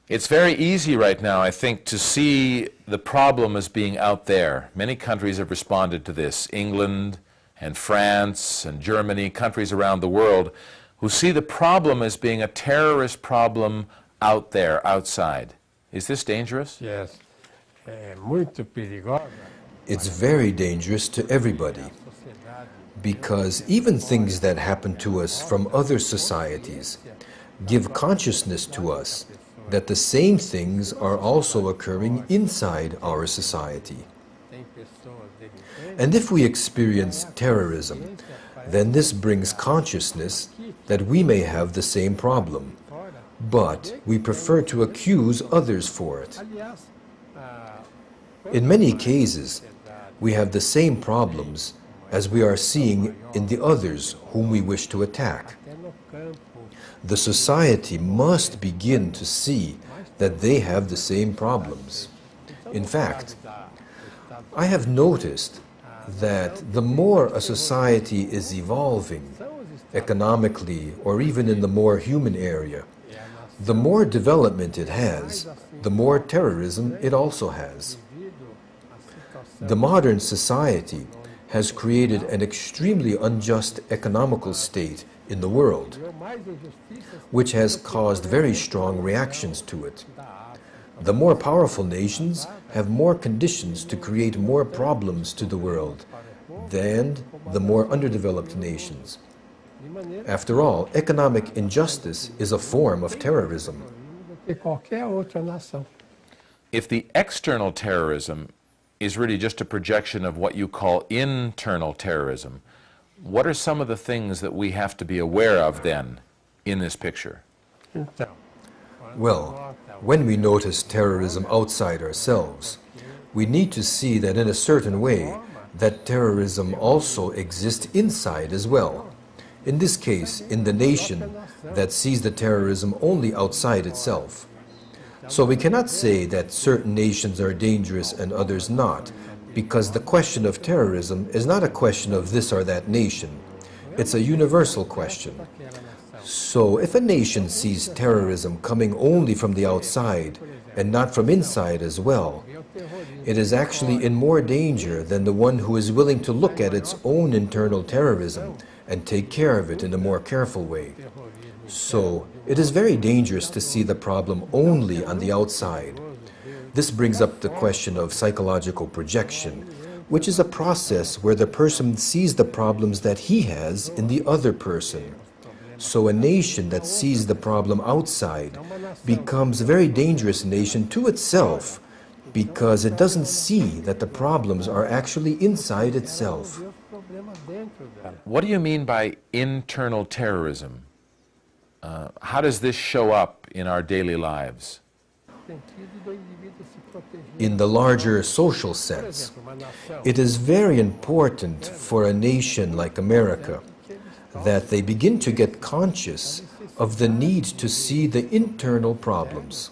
It's very easy right now, I think, to see the problem as being out there. Many countries have responded to this. England and France and Germany, countries around the world, who see the problem as being a terrorist problem out there, outside. Is this dangerous? Yes. Muito perigosa. It's very dangerous to everybody, because even things that happen to us from other societies give consciousness to us that the same things are also occurring inside our society. And if we experience terrorism, then this brings consciousness that we may have the same problem, but we prefer to accuse others for it. In many cases, we have the same problems as we are seeing in the others whom we wish to attack. The society must begin to see that they have the same problems. In fact, I have noticed that the more a society is evolving, economically or even in the more human area, the more development it has, the more terrorism it also has. The modern society has created an extremely unjust economical state in the world, which has caused very strong reactions to it. The more powerful nations have more conditions to create more problems to the world than the more underdeveloped nations. After all, economic injustice is a form of terrorism. If the external terrorism is really just a projection of what you call internal terrorism, what are some of the things that we have to be aware of then in this picture? Well, when we notice terrorism outside ourselves, we need to see that in a certain way that terrorism also exists inside as well. In this case, in the nation that sees the terrorism only outside itself. So we cannot say that certain nations are dangerous and others not, because the question of terrorism is not a question of this or that nation. It's a universal question. So if a nation sees terrorism coming only from the outside and not from inside as well, it is actually in more danger than the one who is willing to look at its own internal terrorism and take care of it in a more careful way. So it is very dangerous to see the problem only on the outside. This brings up the question of psychological projection, which is a process where the person sees the problems that he has in the other person. So a nation that sees the problem outside becomes a very dangerous nation to itself, because it doesn't see that the problems are actually inside itself. What do you mean by internal terrorism? How does this show up in our daily lives? In the larger social sense, it is very important for a nation like America that they begin to get conscious of the need to see the internal problems,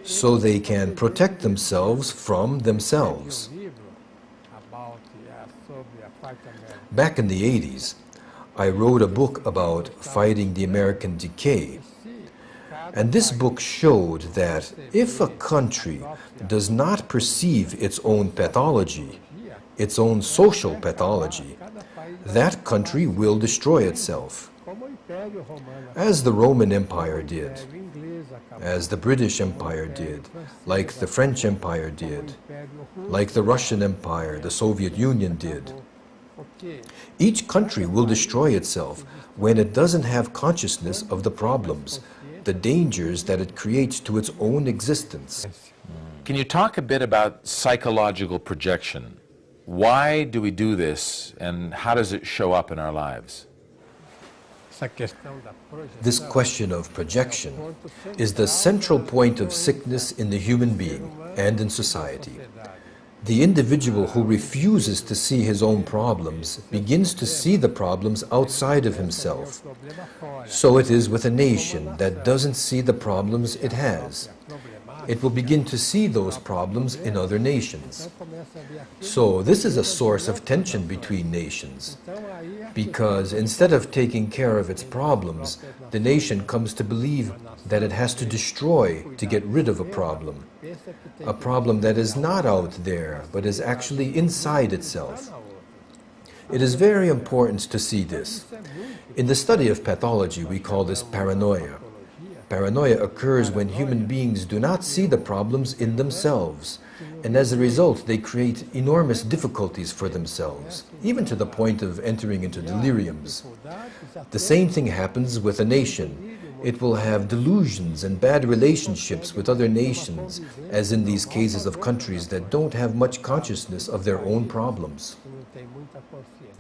so they can protect themselves from themselves. Back in the 80s, I wrote a book about fighting the American decay. And this book showed that if a country does not perceive its own pathology, its own social pathology, that country will destroy itself. As the Roman Empire did, as the British Empire did, like the French Empire did, like the Russian Empire, the Soviet Union did. Each country will destroy itself when it doesn't have consciousness of the problems, the dangers that it creates to its own existence. Can you talk a bit about psychological projection? Why do we do this, and how does it show up in our lives? This question of projection is the central point of sickness in the human being and in society. The individual who refuses to see his own problems begins to see the problems outside of himself. So it is with a nation that doesn't see the problems it has. it will begin to see those problems in other nations. So this is a source of tension between nations, because instead of taking care of its problems, the nation comes to believe that it has to destroy to get rid of a problem that is not out there, but is actually inside itself. It is very important to see this. In the study of pathology, we call this paranoia. Paranoia occurs when human beings do not see the problems in themselves, and as a result they create enormous difficulties for themselves, even to the point of entering into deliriums. The same thing happens with a nation. It will have delusions and bad relationships with other nations, as in these cases of countries that don't have much consciousness of their own problems. Não tem muita consciência.